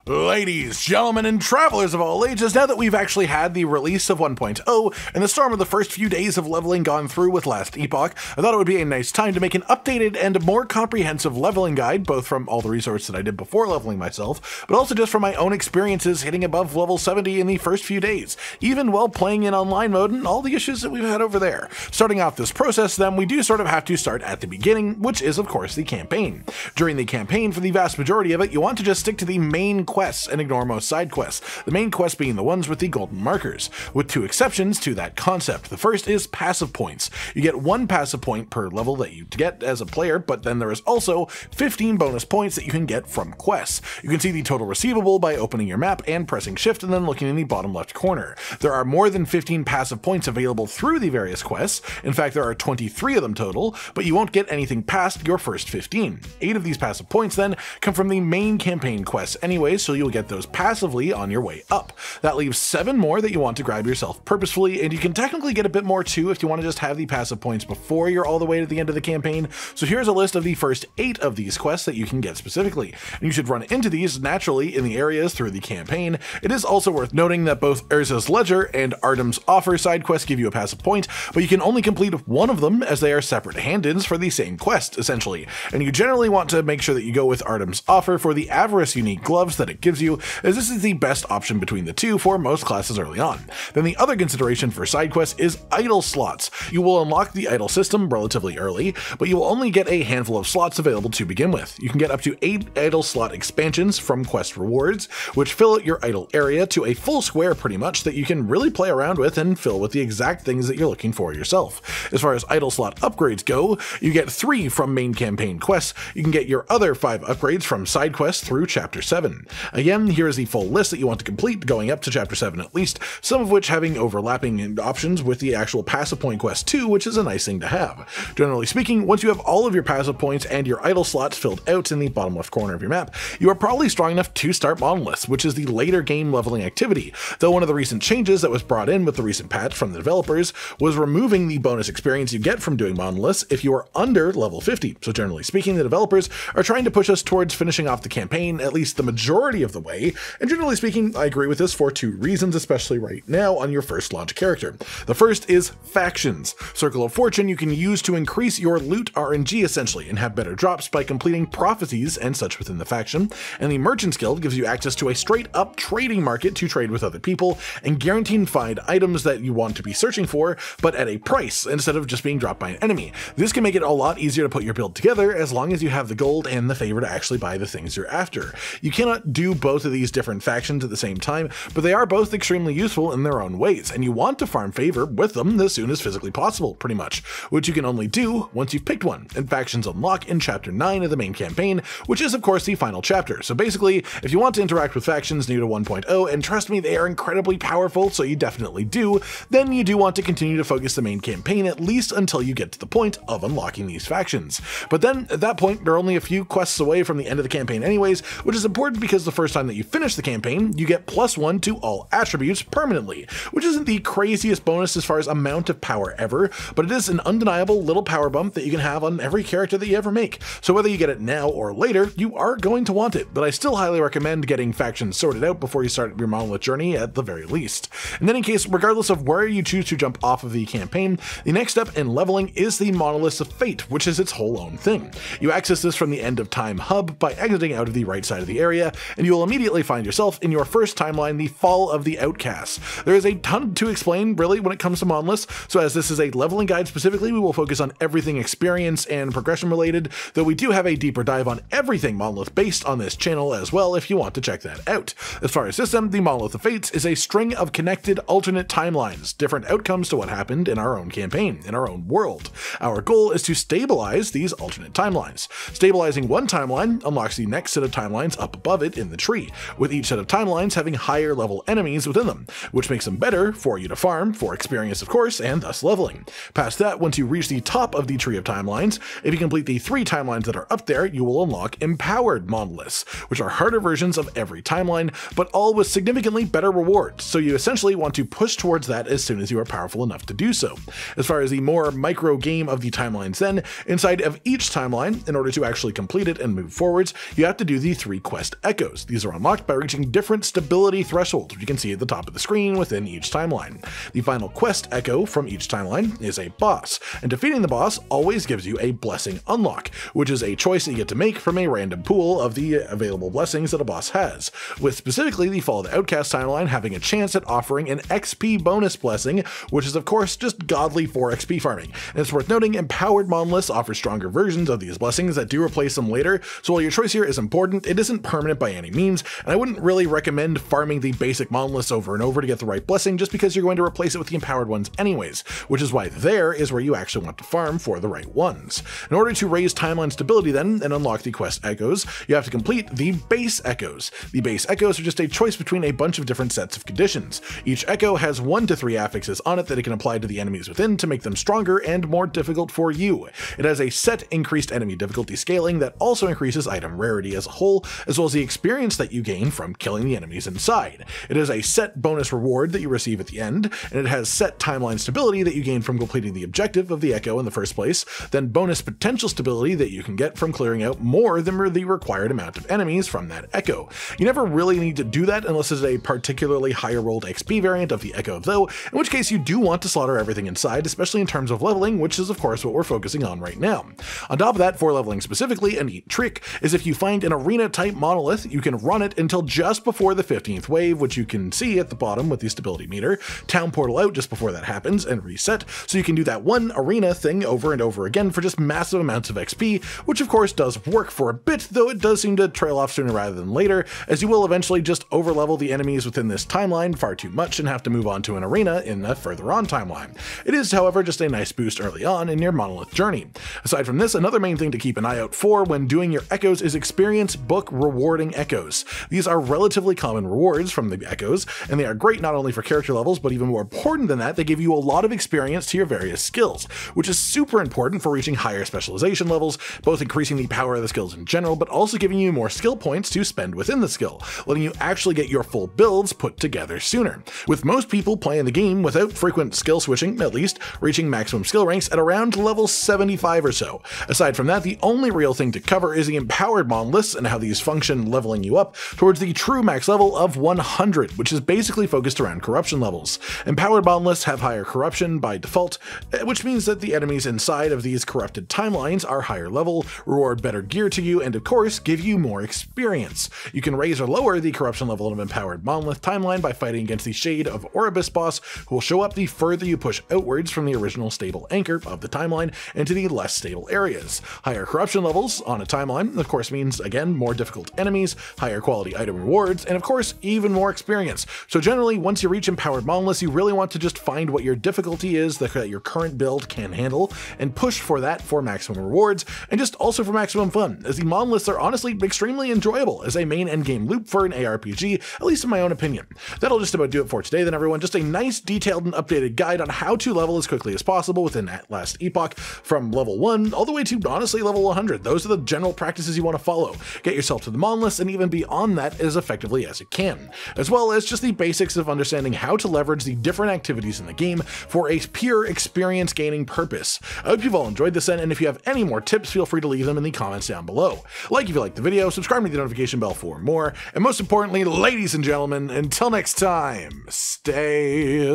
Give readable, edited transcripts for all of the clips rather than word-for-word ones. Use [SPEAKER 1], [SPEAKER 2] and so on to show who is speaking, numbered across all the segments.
[SPEAKER 1] Ladies, gentlemen, and travelers of all ages, now that we've actually had the release of 1.0 and the storm of the first few days of leveling gone through with Last Epoch, I thought it would be a nice time to make an updated and more comprehensive leveling guide, both from all the resources that I did before leveling myself, but also just from my own experiences hitting above level 70 in the first few days, even while playing in online mode and all the issues that we've had over there. Starting off this process, then, we do sort of have to start at the beginning, which is, of course, the campaign. During the campaign, for the vast majority of it, you want to just stick to the main quests and ignore most side quests, the main quests being the ones with the golden markers, with two exceptions to that concept. The first is passive points. You get one passive point per level that you get as a player, but then there is also 15 bonus points that you can get from quests. You can see the total receivable by opening your map and pressing shift and then looking in the bottom left corner. There are more than 15 passive points available through the various quests. In fact, there are 23 of them total, but you won't get anything past your first 15. 8 of these passive points then come from the main campaign quests anyway, so you'll get those passively on your way up. That leaves 7 more that you want to grab yourself purposefully, and you can technically get a bit more too if you want to just have the passive points before you're all the way to the end of the campaign. So here's a list of the first 8 of these quests that you can get specifically, and you should run into these naturally in the areas through the campaign. It is also worth noting that both Urza's Ledger and Artem's Offer side quests give you a passive point, but you can only complete one of them as they are separate hand-ins for the same quest, essentially, and you generally want to make sure that you go with Artem's Offer for the Avarice unique gloves that it gives you, as this is the best option between the two for most classes early on. Then the other consideration for side quests is idle slots. You will unlock the idle system relatively early, but you will only get a handful of slots available to begin with. You can get up to 8 idle slot expansions from quest rewards, which fill out your idle area to a full square pretty much that you can really play around with and fill with the exact things that you're looking for yourself. As far as idle slot upgrades go, you get 3 from main campaign quests. You can get your other 5 upgrades from side quests through chapter 7. Again, here is the full list that you want to complete going up to chapter 7 at least, some of which having overlapping options with the actual passive point quest too, which is a nice thing to have. Generally speaking, once you have all of your passive points and your idle slots filled out in the bottom left corner of your map, you are probably strong enough to start Monoliths, which is the later game leveling activity, though one of the recent changes that was brought in with the recent patch from the developers was removing the bonus experience you get from doing Monoliths if you are under level 50. So generally speaking, the developers are trying to push us towards finishing off the campaign at least the majority of the way, and generally speaking, I agree with this for 2 reasons, especially right now on your first launch character. The first is factions. Circle of Fortune you can use to increase your loot RNG essentially, and have better drops by completing prophecies and such within the faction, and the Merchant's Guild gives you access to a straight up trading market to trade with other people, and guaranteed find items that you want to be searching for, but at a price instead of just being dropped by an enemy. This can make it a lot easier to put your build together as long as you have the gold and the favor to actually buy the things you're after. You cannot do both of these different factions at the same time, but they are both extremely useful in their own ways, and you want to farm favor with them as soon as physically possible, pretty much, which you can only do once you've picked one, and factions unlock in chapter 9 of the main campaign, which is of course the final chapter. So basically, if you want to interact with factions new to 1.0, and trust me, they are incredibly powerful, so you definitely do, then you do want to continue to focus the main campaign at least until you get to the point of unlocking these factions. But then, at that point, they're only a few quests away from the end of the campaign anyways, which is important because the first time that you finish the campaign, you get +1 to all attributes permanently, which isn't the craziest bonus as far as amount of power ever, but it is an undeniable little power bump that you can have on every character that you ever make. So whether you get it now or later, you are going to want it, but I still highly recommend getting factions sorted out before you start your Monolith journey at the very least. And then in case, regardless of where you choose to jump off of the campaign, the next step in leveling is the Monoliths of Fate, which is its whole own thing. You access this from the End of Time hub by exiting out of the right side of the area, and you will immediately find yourself in your first timeline, the Fall of the Outcasts. There is a ton to explain really when it comes to Monoliths, so as this is a leveling guide specifically, we will focus on everything experience and progression related, though we do have a deeper dive on everything Monolith based on this channel as well if you want to check that out. As far as system, the Monolith of Fates is a string of connected alternate timelines, different outcomes to what happened in our own campaign, in our own world. Our goal is to stabilize these alternate timelines. Stabilizing one timeline unlocks the next set of timelines up above it in the tree, with each set of timelines having higher level enemies within them, which makes them better for you to farm, for experience of course, and thus leveling. Past that, once you reach the top of the tree of timelines, if you complete the 3 timelines that are up there, you will unlock Empowered Monoliths, which are harder versions of every timeline, but all with significantly better rewards, so you essentially want to push towards that as soon as you are powerful enough to do so. As far as the more micro game of the timelines then, inside of each timeline, in order to actually complete it and move forwards, you have to do the 3 quest echoes. These These are unlocked by reaching different stability thresholds, which you can see at the top of the screen within each timeline. The final quest echo from each timeline is a boss, and defeating the boss always gives you a blessing unlock, which is a choice that you get to make from a random pool of the available blessings that a boss has, with specifically the Fall of the Outcast timeline having a chance at offering an XP bonus blessing, which is of course just godly for XP farming. And it's worth noting, empowered monoliths offer stronger versions of these blessings that do replace them later, so while your choice here is important, it isn't permanent by any means, and I wouldn't really recommend farming the basic monoliths over and over to get the right blessing just because you're going to replace it with the empowered ones anyways, which is why there is where you actually want to farm for the right ones. In order to raise timeline stability then and unlock the quest echoes, you have to complete the base echoes. The base echoes are just a choice between a bunch of different sets of conditions. Each echo has 1 to 3 affixes on it that it can apply to the enemies within to make them stronger and more difficult for you. It has a set increased enemy difficulty scaling that also increases item rarity as a whole, as well as the experience that you gain from killing the enemies inside. It has a set bonus reward that you receive at the end, and it has set timeline stability that you gain from completing the objective of the echo in the first place, then bonus potential stability that you can get from clearing out more than the required amount of enemies from that echo. You never really need to do that unless it's a particularly higher rolled XP variant of the echo though, in which case you do want to slaughter everything inside, especially in terms of leveling, which is of course what we're focusing on right now. On top of that, for leveling specifically, a neat trick is if you find an arena type monolith, you can run it until just before the 15th wave, which you can see at the bottom with the stability meter, town portal out just before that happens, and reset, so you can do that one arena thing over and over again for just massive amounts of XP, which of course does work for a bit, though it does seem to trail off sooner rather than later, as you will eventually just overlevel the enemies within this timeline far too much and have to move on to an arena in a further on timeline. It is, however, just a nice boost early on in your monolith journey. Aside from this, another main thing to keep an eye out for when doing your echoes is experience book rewarding echoes. These are relatively common rewards from the echoes, and they are great not only for character levels, but even more important than that, they give you a lot of experience to your various skills, which is super important for reaching higher specialization levels, both increasing the power of the skills in general, but also giving you more skill points to spend within the skill, letting you actually get your full builds put together sooner. With most people playing the game without frequent skill switching, at least, reaching maximum skill ranks at around level 75 or so. Aside from that, the only real thing to cover is the empowered monoliths and how these function leveling you up towards the true max level of 100, which is basically focused around corruption levels. Empowered monoliths have higher corruption by default, which means that the enemies inside of these corrupted timelines are higher level, reward better gear to you, and of course give you more experience. You can raise or lower the corruption level of empowered monolith timeline by fighting against the Shade of Oribus boss, who will show up the further you push outwards from the original stable anchor of the timeline into the less stable areas. Higher corruption levels on a timeline of course means, again, more difficult enemies, higher quality item rewards, and of course even more experience. So generally, once you reach empowered monoliths, you really want to just find what your difficulty is that your current build can handle and push for that for maximum rewards, and just also for maximum fun, as the monoliths are honestly extremely enjoyable as a main endgame loop for an ARPG, at least in my own opinion. That'll just about do it for today then, everyone. Just a nice detailed and updated guide on how to level as quickly as possible within Last Epoch, from level 1 all the way to honestly level 100. Those are the general practices you want to follow. Get yourself to the monoliths and even beyond that as effectively as you can, as well as just the basics of understanding how to leverage the different activities in the game for a pure experience gaining purpose. I hope you've all enjoyed this, and if you have any more tips, feel free to leave them in the comments down below. Like if you liked the video, subscribe to the notification bell for more, and most importantly, ladies and gentlemen, until next time, stay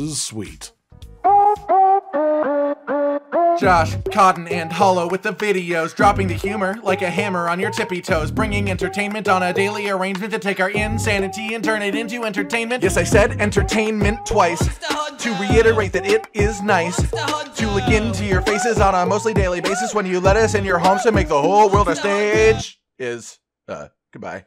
[SPEAKER 1] sweet.
[SPEAKER 2] Josh, Cotton, and Hollow with the videos, dropping the humor like a hammer on your tippy toes, bringing entertainment on a daily arrangement to take our insanity and turn it into entertainment. Yes, I said entertainment twice, to reiterate that it is nice to look into your faces on a mostly daily basis when you let us in your homes to make the whole world a stage. Goodbye.